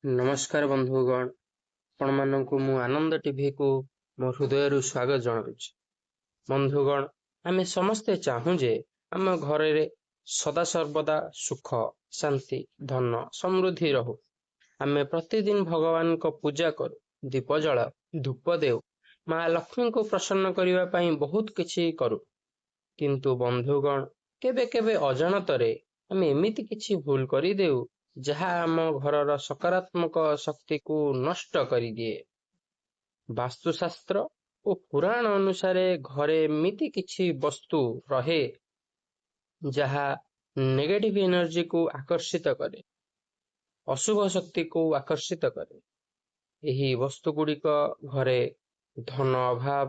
ନମସ୍କାର ବନ୍ଧୁଗଣ, ଆପଣମାନଙ୍କୁ ମୁଁ ଆନନ୍ଦ ଟିଭିକୁ ମୋ ହୃଦୟରୁ ସ୍ୱାଗତ ଜଣାଉଛି। ବନ୍ଧୁଗଣ, ଆମେ ସମସ୍ତେ ଚାହୁଁ ଯେ ଆମ ଘରରେ ସଦାସର୍ବଦା ସୁଖ, ଶାନ୍ତି, ଧନ, ସମୃଦ୍ଧି ରହୁ। ଆମେ ପ୍ରତିଦିନ ଭଗବାନଙ୍କ ପୂଜା କରୁ, ଦୀପ ଜଳାଉ, ଧୂପ ଦେଉ, ମା ଲକ୍ଷ୍ମୀଙ୍କୁ ପ୍ରସନ୍ନ କରିବା ପାଇଁ ବହୁତ କିଛି କରୁ। କିନ୍ତୁ ବନ୍ଧୁଗଣ, କେବେ କେବେ ଅଜାଣତରେ ଆମେ ଏମିତି କିଛି ଭୁଲ କରିଦେଉ ଯାହା ଆମ ଘରର ସକାରାତ୍ମକ ଶକ୍ତିକୁ ନଷ୍ଟ କରିଦିଏ। ବାସ୍ତୁଶାସ୍ତ୍ର ଓ ପୁରାଣ ଅନୁସାରେ ଘରେ ଏମିତି କିଛି ବସ୍ତୁ ରହେ ଯାହା ନେଗେଟିଭ ଏନର୍ଜିକୁ ଆକର୍ଷିତ କରେ, ଅଶୁଭ ଶକ୍ତିକୁ ଆକର୍ଷିତ କରେ। ଏହି ବସ୍ତୁଗୁଡ଼ିକ ଘରେ ଧନ ଅଭାବ,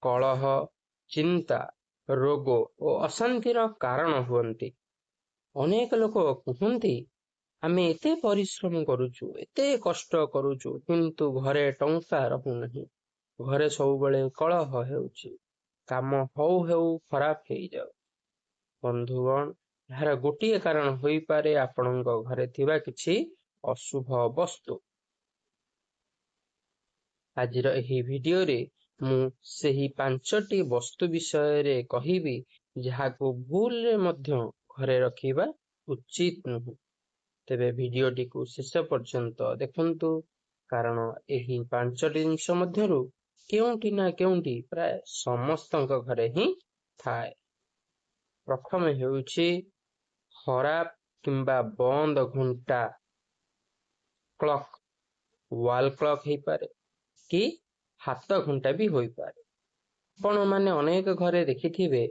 କଳହ, ଚିନ୍ତା, ରୋଗ ଓ ଅଶାନ୍ତିର କାରଣ ହୁଅନ୍ତି। ଅନେକ ଲୋକ କୁହନ୍ତି, ଆମେ ଏତେ ପରିଶ୍ରମ କରୁଛୁ, ଏତେ କଷ୍ଟ କରୁଛୁ, କିନ୍ତୁ ଘରେ ଟଙ୍କା ରହୁନାହିଁ। ଘରେ ସବୁବେଳେ କଳହ ହେଉଛି, କାମ ହଉ ହଉ ଖରାପ ହେଇଯାଉ। ବନ୍ଧୁଗଣ, ଏହାର ଗୋଟିଏ କାରଣ ହୋଇପାରେ ଆପଣଙ୍କ ଘରେ ଥିବା କିଛି ଅଶୁଭ ବସ୍ତୁ। ଆଜିର ଏହି ଭିଡିଓରେ ମୁଁ ସେହି 5ଟି ବସ୍ତୁ ବିଷୟରେ କହିବି ଯାହାକୁ ଭୁଲରେ ମଧ୍ୟ ଘରେ ରଖିବା ଉଚିତ ନୁହେଁ। ତେବେ ଭିଡିଓଟିକୁ ଶେଷ ପର୍ଯ୍ୟନ୍ତ ଦେଖନ୍ତୁ, କାରଣ ଏହି 5ଟି ଜିନିଷ ମଧ୍ୟରୁ କେଉଁଠି ନା କେଉଁଠି ପ୍ରାୟ ସମସ୍ତଙ୍କ ଘରେ ହିଁ ଥାଏ। ପ୍ରଥମେ ହେଉଛି ଖରାପ କିମ୍ବା ବନ୍ଦ ଘଣ୍ଟା। କ୍ଲକ୍, ୱାଲ କ୍ଲକ୍ ହେଇପାରେ କି ହାତ ଘଣ୍ଟା ବି ହୋଇପାରେ। ଆପଣ ମାନେ ଅନେକ ଘରେ ଦେଖିଥିବେ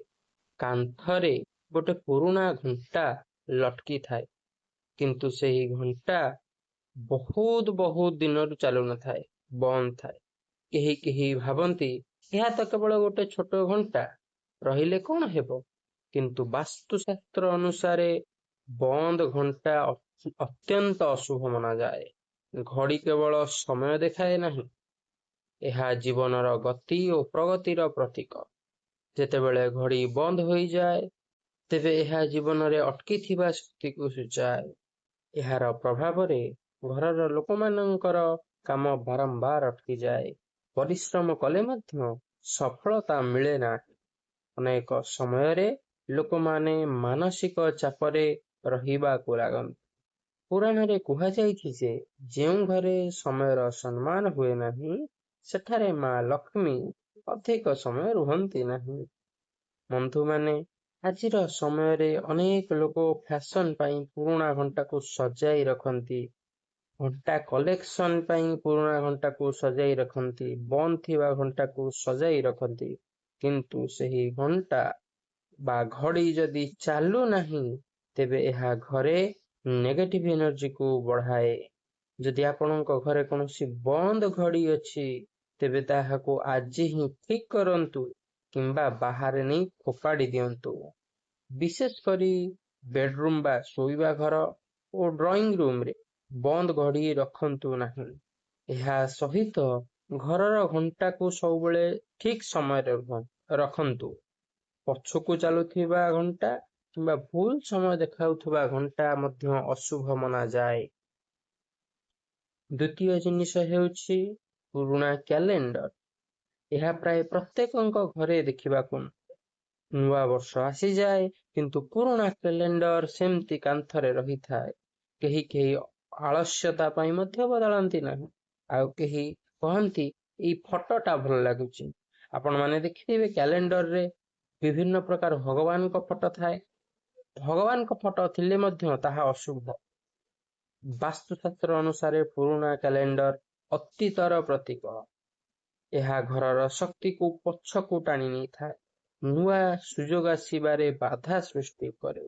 କାନ୍ଥରେ ଗୋଟେ ପୁରୁଣା ଘଣ୍ଟା ଲଟକି ଥାଏ, କିନ୍ତୁ ସେହି ଘଣ୍ଟା ବହୁତ ଦିନରୁ ଚାଲୁ ନଥାଏ, ବନ୍ଦ ଥାଏ। କେହି ଭାବନ୍ତି ଏହା ତ କେବଳ ଗୋଟେ ଛୋଟ ଘଣ୍ଟା, ରହିଲେ କଣ ହେବ? କିନ୍ତୁ ବାସ୍ତୁଶାସ୍ତ୍ର ଅନୁସାରେ ବନ୍ଦ ଘଣ୍ଟା ଅତ୍ୟନ୍ତ ଅଶୁଭ ମନାଯାଏ। ଘଡ଼ି କେବଳ ସମୟ ଦେଖାଏ ନାହିଁ, ଏହା ଜୀବନର ଗତି ଓ ପ୍ରଗତିର ପ୍ରତୀକ। ଯେତେବେଳେ ଘଡ଼ି ବନ୍ଦ ହୋଇଯାଏ, ତେବେ ଏହା ଜୀବନରେ ଅଟକିଥିବା ଶକ୍ତିକୁ ସୂଚାଏ। ଏହାର ପ୍ରଭାବରେ ଘରର ଲୋକମାନଙ୍କର କାମ ବାରମ୍ବାର ଅଟକିଯାଏ। ପରିଶ୍ରମ କଲେ ମଧ୍ୟ ସଫଳତା ମିଳେ ନାହିଁ। ଅନେକ ସମୟରେ ଲୋକମାନେ ମାନସିକ ଚାପରେ ରହିବାକୁ ଲାଗନ୍ତି। ପୁରାଣରେ କୁହାଯାଇଛି ଯେ ଯେଉଁ ଘରେ ସମୟର ସମ୍ମାନ ହୁଏ ନାହିଁ, ସେଠାରେ ମା ଲକ୍ଷ୍ମୀ ଅଧିକ ସମୟ ରୁହନ୍ତି ନାହିଁ। ବନ୍ଧୁମାନେ, ଆଜିର ସମୟରେ ଅନେକ ଲୋକ ଫ୍ୟାଶନ ପାଇଁ ପୁରୁଣା ଘଣ୍ଟାକୁ ସଜାଇ ରଖନ୍ତି, ଘଣ୍ଟା କଲେକ୍ସନ ପାଇଁ ପୁରୁଣା ଘଣ୍ଟାକୁ ସଜାଇ ରଖନ୍ତି, ବନ୍ଦ ଥିବା ଘଣ୍ଟାକୁ ସଜାଇ ରଖନ୍ତି। କିନ୍ତୁ ସେହି ଘଣ୍ଟା ବା ଘଡ଼ି ଯଦି ଚାଲୁ ନାହିଁ, ତେବେ ଏହା ଘରେ ନେଗେଟିଭ ଏନର୍ଜିକୁ ବଢାଏ। ଯଦି ଆପଣଙ୍କ ଘରେ କୌଣସି ବନ୍ଦ ଘଡ଼ି ଅଛି, ତେବେ ତାହାକୁ ଆଜି ହିଁ ଠିକ କରନ୍ତୁ କିମ୍ବା ବାହାରେ ନେଇ ଫୋପାଡ଼ି ଦିଅନ୍ତୁ। ବିଶେଷ କରି ବେଡରୁମ ବା ଶୋଇବା ଘର ଓ ଡ୍ରଇଂ ରୁମରେ ବନ୍ଦ ଘଡ଼ି ରଖନ୍ତୁ ନାହିଁ। ଏହା ସହିତ ଘରର ଘଣ୍ଟାକୁ ସବୁବେଳେ ଠିକ ସମୟରେ ରଖନ୍ତୁ। ପଛକୁ ଚାଲୁଥିବା ଘଣ୍ଟା କିମ୍ବା ଭୁଲ ସମୟ ଦେଖାଉଥିବା ଘଣ୍ଟା ମଧ୍ୟ ଅଶୁଭ ମନାଯାଏ। ଦ୍ୱିତୀୟ ଜିନିଷ ହେଉଛି ପୁରୁଣା କ୍ୟାଲେଣ୍ଡର। ଏହା ପ୍ରାୟ ପ୍ରତ୍ୟେକଙ୍କ ଘରେ ଦେଖିବାକୁ ମିଳେ। ନୂଆ ବର୍ଷ ଆସିଯାଏ, କିନ୍ତୁ ପୁରୁଣା କ୍ୟାଲେଣ୍ଡର ସେମିତି କାନ୍ଥରେ ରହିଥାଏ। କେହି ଆଳସ୍ୟତା ପାଇଁ ମଧ୍ୟ ବଦଳାନ୍ତି ନାହିଁ, ଆଉ କେହି କହନ୍ତି ଏଇ ଫଟୋଟା ଭଲ ଲାଗୁଛି। ଆପଣମାନେ ଦେଖିଥିବେ କ୍ୟାଲେଣ୍ଡରରେ ବିଭିନ୍ନ ପ୍ରକାର ଭଗବାନଙ୍କ ଫଟୋ ଥାଏ। ଭଗବାନଙ୍କ ଫଟୋ ଥିଲେ ମଧ୍ୟ ତାହା ଅଶୁଭ। ବାସ୍ତୁଶାସ୍ତ୍ର ଅନୁସାରେ ପୁରୁଣା କ୍ୟାଲେଣ୍ଡର ଅତୀତର ପ୍ରତୀକ। ଏହା ଘରର ଶକ୍ତିକୁ ପଛକୁ ଟାଣି ନେଇଥାଏ, ନୂଆ ସୁଯୋଗ ଆସିବାରେ ବାଧା ସୃଷ୍ଟି କରେ।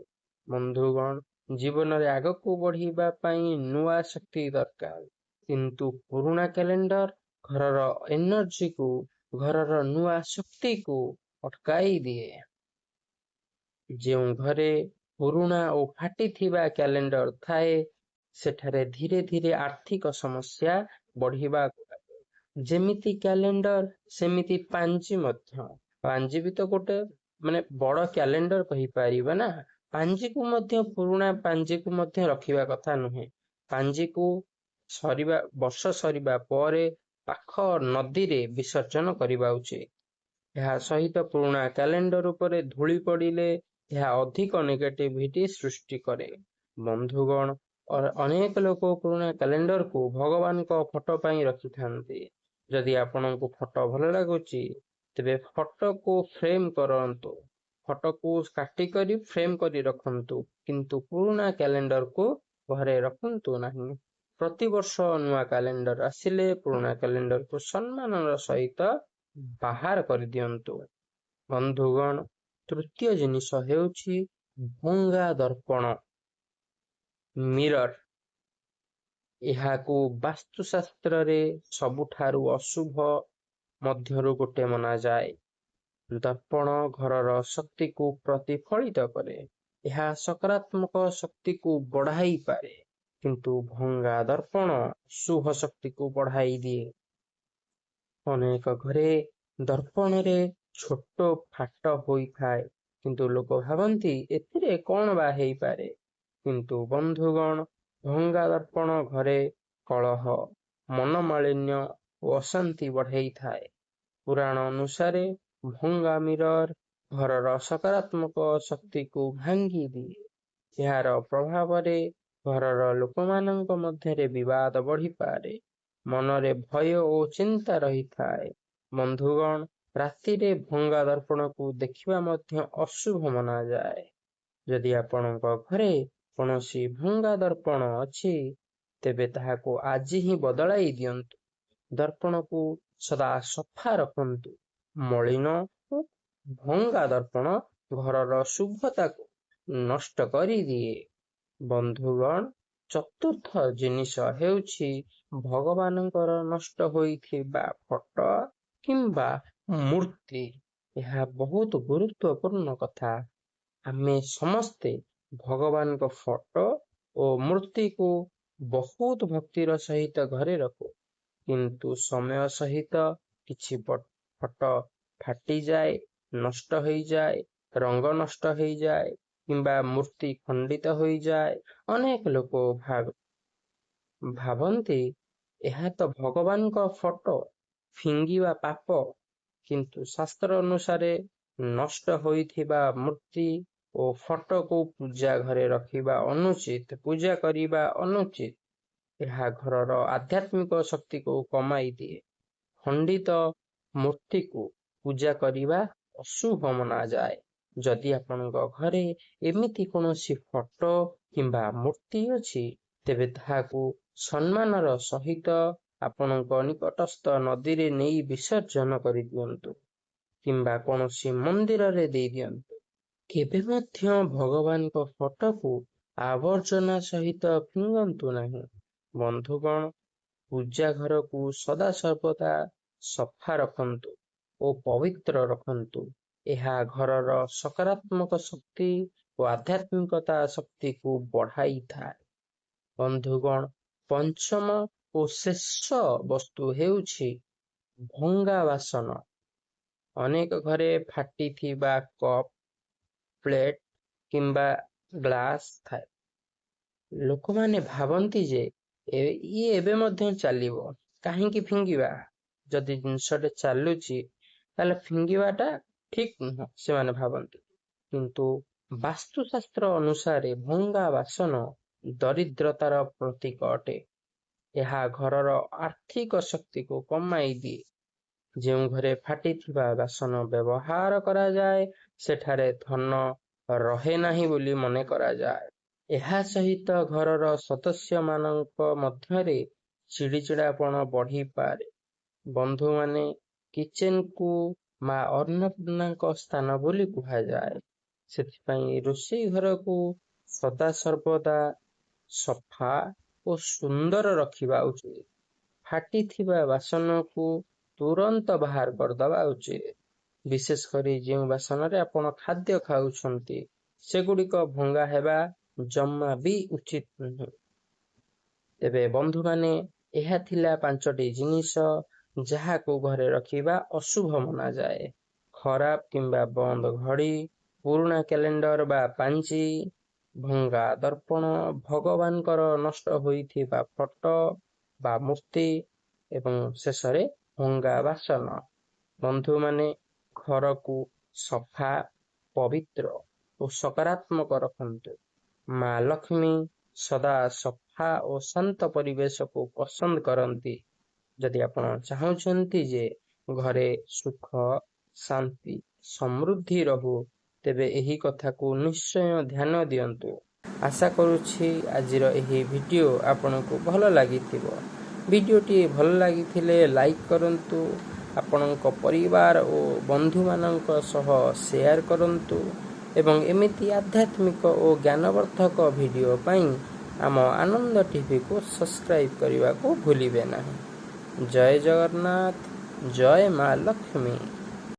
ବନ୍ଧୁଗଣ, ଜୀବନରେ ଆଗକୁ ବଢିବା ପାଇଁ ନୂଆ ଶକ୍ତି ଦରକାର, କିନ୍ତୁ ପୁରୁଣା କ୍ୟାଲେଣ୍ଡର ଘରର ଏନର୍ଜିକୁ, ଘରର ନୂଆ ଶକ୍ତିକୁ ଅଟକାଇ ଦିଏ। ଯେଉଁ ଘରେ ପୁରୁଣା ଓ ଫାଟିଥିବା କ୍ୟାଲେଣ୍ଡର ଥାଏ, ସେଠାରେ ଧୀରେ ଧୀରେ ଆର୍ଥିକ ସମସ୍ୟା ବଢିବାକୁ ଲାଗେ। ଯେମିତି କ୍ୟାଲେଣ୍ଡର, ସେମିତି ପାଞ୍ଜି ମଧ୍ୟ। ପାଞ୍ଜି ବି ତ ଗୋଟେ ବଡ କ୍ୟାଲେଣ୍ଡର କହିପାରିବା ନା। ପାଞ୍ଜିକୁ ମଧ୍ୟ, ପୁରୁଣା ପାଞ୍ଜିକୁ ମଧ୍ୟ ରଖିବା କଥା ନୁହେଁ। ପାଞ୍ଜିକୁ ବର୍ଷ ସରିବା ପରେ ପାଖ ନଦୀରେ ବିସର୍ଜନ କରିବା ଉଚିତ। ଏହା ସହିତ ପୁରୁଣା କ୍ୟାଲେଣ୍ଡର ଉପରେ ଧୂଳି ପଡ଼ିଲେ ଏହା ଅଧିକ ନେଗେଟିଭିଟି ସୃଷ୍ଟି କରେ। ବନ୍ଧୁଗଣ, ଅନେକ ଲୋକ ପୁରୁଣା କ୍ୟାଲେଣ୍ଡରକୁ ଭଗବାନଙ୍କ ଫଟୋ ପାଇଁ ରଖିଥାନ୍ତି। ଯଦି ଆପଣଙ୍କୁ ଫଟୋ ଭଲ ଲାଗୁଛି, ତେବେ ଫଟୋକୁ ଫ୍ରେମ୍ କରନ୍ତୁ। ଫଟୋକୁ କାଟିକରି ଫ୍ରେମ୍ କରି ରଖନ୍ତୁ, କିନ୍ତୁ ପୁରୁଣା କ୍ୟାଲେଣ୍ଡରକୁ ଘରେ ରଖନ୍ତୁ ନାହିଁ। ପ୍ରତିବର୍ଷ ନୂଆ କ୍ୟାଲେଣ୍ଡର ଆସିଲେ ପୁରୁଣା କ୍ୟାଲେଣ୍ଡରକୁ ସମ୍ମାନର ସହିତ ବାହାର କରିଦିଅନ୍ତୁ। ବନ୍ଧୁଗଣ, ତୃତୀୟ ଜିନିଷ ହେଉଛି ଭଙ୍ଗା ଦର୍ପଣ, ମିରର। ଏହାକୁ ବାସ୍ତୁଶାସ୍ତ୍ରରେ ସବୁଠାରୁ ଅଶୁଭ ମଧ୍ୟରୁ ଗୋଟେ ମନାଯାଏ। ଦର୍ପଣ ଘରର ଶକ୍ତିକୁ ପ୍ରତିଫଳିତ କରେ। ଏହା ସକାରାତ୍ମକ ଶକ୍ତିକୁ ବଢ଼ାଇପାରେ, କିନ୍ତୁ ଭଙ୍ଗା ଦର୍ପଣ ଅଶୁଭ ଶକ୍ତିକୁ ବଢ଼ାଇ ଦିଏ। ଅନେକ ଘରେ ଦର୍ପଣରେ ଛୋଟ ଫାଟ ହୋଇଥାଏ, କିନ୍ତୁ ଲୋକ ଭାବନ୍ତି ଏଥିରେ କ'ଣ ବା ହେଇପାରେ। କିନ୍ତୁ ବନ୍ଧୁଗଣ, ଭଙ୍ଗା ଦର୍ପଣ ଘରେ କଳହ, ମନମାଳିନ୍ୟ ଓ ଅଶାନ୍ତି ବଢ଼ାଇଥାଏ। ପୁରାଣ ଅନୁସାରେ ଭଙ୍ଗା ମିରର ଘରର ସକାରାତ୍ମକ ଶକ୍ତିକୁ ଭାଙ୍ଗି ଦିଏ। ଏହାର ପ୍ରଭାବରେ ଘରର ଲୋକମାନଙ୍କ ମଧ୍ୟରେ ବିବାଦ ବଢ଼ିପାରେ। ମନରେ ଭୟ ଓ ଚିନ୍ତା ରହିଥାଏ। ବନ୍ଧୁଗଣ, ରାତିରେ ଭଙ୍ଗା ଦର୍ପଣକୁ ଦେଖିବା ମଧ୍ୟ ଅଶୁଭ ମନାଯାଏ। ଯଦି ଆପଣଙ୍କ ଘରେ କୌଣସି ଭଙ୍ଗା ଦର୍ପଣ ଅଛି, ତେବେ ତାହାକୁ ଆଜି ହିଁ ବଦଳାଇ ଦିଅନ୍ତୁ। ଦର୍ପଣକୁ ସଦା ସଫା ରଖନ୍ତୁ। ମଳିନ ଓ ଭଙ୍ଗା ଦର୍ପଣ ଘରର ଶୁଭତାକୁ ନଷ୍ଟ କରିଦିଏ। ବନ୍ଧୁଗଣ, ଚତୁର୍ଥ ଜିନିଷ ହେଉଛି ଭଗବାନଙ୍କର ନଷ୍ଟ ହୋଇଥିବା ଫଟୋ କିମ୍ବା ମୂର୍ତ୍ତି। ଏହା ବହୁତ ଗୁରୁତ୍ୱପୂର୍ଣ୍ଣ କଥା। ଆମେ ସମସ୍ତେ ଭଗବାନଙ୍କ ଫଟୋ ଓ ମୂର୍ତ୍ତିକୁ ବହୁତ ଭକ୍ତିର ସହିତ ଘରେ ରଖୁ, କିନ୍ତୁ ସମୟ ସହିତ କିଛି ଫଟୋ ଫାଟିଯାଏ, ନଷ୍ଟ ହୋଇଯାଏ, ରଙ୍ଗ ନଷ୍ଟ ହୋଇଯାଏ କିମ୍ବା ମୂର୍ତ୍ତି ଖଣ୍ଡିତ ହୋଇଯାଏ। ଅନେକ ଲୋକ ଭାବନ୍ତି ଏହା ତ ଭଗବାନଙ୍କ ଫଟୋ, ଫିଙ୍ଗିବା ପାପ। କିନ୍ତୁ ଶାସ୍ତ୍ର ଅନୁସାରେ ନଷ୍ଟ ହୋଇଥିବା ମୂର୍ତ୍ତି ଓ ଫଟୋକୁ ପୂଜା ଘରେ ରଖିବା ଅନୁଚିତ, ପୂଜା କରିବା ଅନୁଚିତ। ଏହା ଘରର ଆଧ୍ୟାତ୍ମିକ ଶକ୍ତିକୁ କମାଇ ଦିଏ। ଖଣ୍ଡିତ ମୂର୍ତ୍ତିକୁ ପୂଜା କରିବା ଅଶୁଭ ମନାଯାଏ। ଯଦି ଆପଣଙ୍କ ଘରେ ଏମିତି କୌଣସି ଫଟୋ କିମ୍ବା ମୂର୍ତ୍ତି ଅଛି, ତେବେ ତାହାକୁ ସମ୍ମାନର ସହିତ ଆପଣଙ୍କ ନିକଟସ୍ଥ ନଦୀରେ ନେଇ ବିସର୍ଜନ କରିଦିଅନ୍ତୁ କିମ୍ବା କୌଣସି ମନ୍ଦିରରେ ଦେଇଦିଅନ୍ତୁ। କେବେ ମଧ୍ୟ ଭଗବାନଙ୍କ ଫଟୋକୁ ଆବର୍ଜନା ସହିତ ଫିଙ୍ଗନ୍ତୁ ନାହିଁ। ବନ୍ଧୁଗଣ, ପୂଜା ଘରକୁ ସଦାସର୍ବଦା ସଫା ରଖନ୍ତୁ ଓ ପବିତ୍ର ରଖନ୍ତୁ। ଏହା ଘରର ସକାରାତ୍ମକ ଶକ୍ତି ଓ ଆଧ୍ୟାତ୍ମିକତା ଶକ୍ତିକୁ ବଢ଼ାଇଥାଏ। ବନ୍ଧୁଗଣ, ପଞ୍ଚମ ଓ ଶେଷ ବସ୍ତୁ ହେଉଛି ଭଙ୍ଗା ବାସନ। ଅନେକ ଘରେ ଫାଟିଥିବା କପ୍, ପ୍ଲେଟ୍ କିମ୍ବା ଗ୍ଲାସ୍ ଥାଏ। ଲୋକମାନେ ଭାବନ୍ତି ଯେ ଇଏ ଏବେ ମଧ୍ୟ ଚାଲିବ, କାହିଁକି ଫିଙ୍ଗିବା? ଯଦି ଜିନିଷଟେ ଚାଲୁଛି, ତାହେଲେ ଫିଙ୍ଗିବାଟା ଠିକ ନୁହଁ, ସେମାନେ ଭାବନ୍ତି। କିନ୍ତୁ ବାସ୍ତୁଶାସ୍ତ୍ର ଅନୁସାରେ ଭଙ୍ଗା ବାସନ ଦରିଦ୍ରତାର ପ୍ରତୀକ ଅଟେ। ଏହା ଘରର ଆର୍ଥିକ ଶକ୍ତିକୁ କମାଇ ଦିଏ। ଯେଉଁ ଘରେ ଫାଟିଥିବା ବାସନ ବ୍ୟବହାର କରାଯାଏ, ସେଠାରେ ଧନ ରହେ ନାହିଁ ବୋଲି ମନେ କରାଯାଏ। ଏହା ସହିତ ଘରର ସଦସ୍ୟମାନଙ୍କ ମଧ୍ୟରେ ଚିଡ଼ିଚିଡ଼ାପଣ ବଢ଼ିପାରେ। ବନ୍ଧୁମାନେ, କିଚେନକୁ ମା ଅନ୍ନପୂର୍ଣ୍ଣାଙ୍କ ସ୍ଥାନ ବୋଲି କୁହାଯାଏ। ସେଥିପାଇଁ ରୋଷେଇ ଘରକୁ ସଦାସର୍ବଦା ସଫା ଓ ସୁନ୍ଦର ରଖିବା ଉଚିତ। ଫାଟିଥିବା ବାସନକୁ ତୁରନ୍ତ ବାହାର କରିଦେବା ଉଚିତ। ବିଶେଷ କରି ଯେଉଁ ବାସନରେ ଆପଣ ଖାଦ୍ୟ ଖାଉଛନ୍ତି, ସେଗୁଡ଼ିକ ଭଙ୍ଗା ହେବା ଜମା ବି ଉଚିତ ନୁହେଁ। ତେବେ ବନ୍ଧୁମାନେ, ଏହା ଥିଲା 5ଟି ଜିନିଷ ଯାହାକୁ ଘରେ ରଖିବା ଅଶୁଭ ମନାଯାଏ। ଖରାପ କିମ୍ବା ବନ୍ଦ ଘଡ଼ି, ପୁରୁଣା କ୍ୟାଲେଣ୍ଡର ବା ପାଞ୍ଜି, ଭଙ୍ଗା ଦର୍ପଣ, ଭଗବାନଙ୍କର ନଷ୍ଟ ହୋଇଥିବା ଫଟୋ, ବା ମୂର୍ତ୍ତି ଏବଂ ଶେଷରେ ଭଙ୍ଗା ବାସନ। ବନ୍ଧୁମାନେ ଘରକୁ ସଫା, ପବିତ୍ର ଓ ସକାରାତ୍ମକ ରଖନ୍ତୁ। ମା ଲକ୍ଷ୍ମୀ ସଦା ସଫା ଓ ଶାନ୍ତ ପରିବେଶକୁ ପସନ୍ଦ କରନ୍ତି। ଯଦି ଆପଣ ଚାହୁଁଛନ୍ତି ଯେ ଘରେ ସୁଖ, ଶାନ୍ତି, ସମୃଦ୍ଧି ରହୁ, ତେବେ ଏହି କଥାକୁ ନିଶ୍ଚୟ ଧ୍ୟାନ ଦିଅନ୍ତୁ। ଆଶା କରୁଛି ଆଜିର ଏହି ଭିଡ଼ିଓ ଆପଣଙ୍କୁ ଭଲ ଲାଗିଥିବ। ଭିଡ଼ିଓଟି ଭଲ ଲାଗିଥିଲେ ଲାଇକ୍ କରନ୍ତୁ, ଆପଣଙ୍କ ପରିବାର ଓ ବନ୍ଧୁମାନଙ୍କ ସହ ସେୟାର କରନ୍ତୁ ଏବଂ ଏମିତି ଆଧ୍ୟାତ୍ମିକ ଓ ଜ୍ଞାନବର୍ଦ୍ଧକ ଭିଡ଼ିଓ ପାଇଁ ଆମ ଆନନ୍ଦ ଟିଭିକୁ ସବସ୍କ୍ରାଇବ୍ କରିବାକୁ ଭୁଲିବେ ନାହିଁ। ଜୟ ଜଗନ୍ନାଥ, ଜୟ ମା ଲକ୍ଷ୍ମୀ।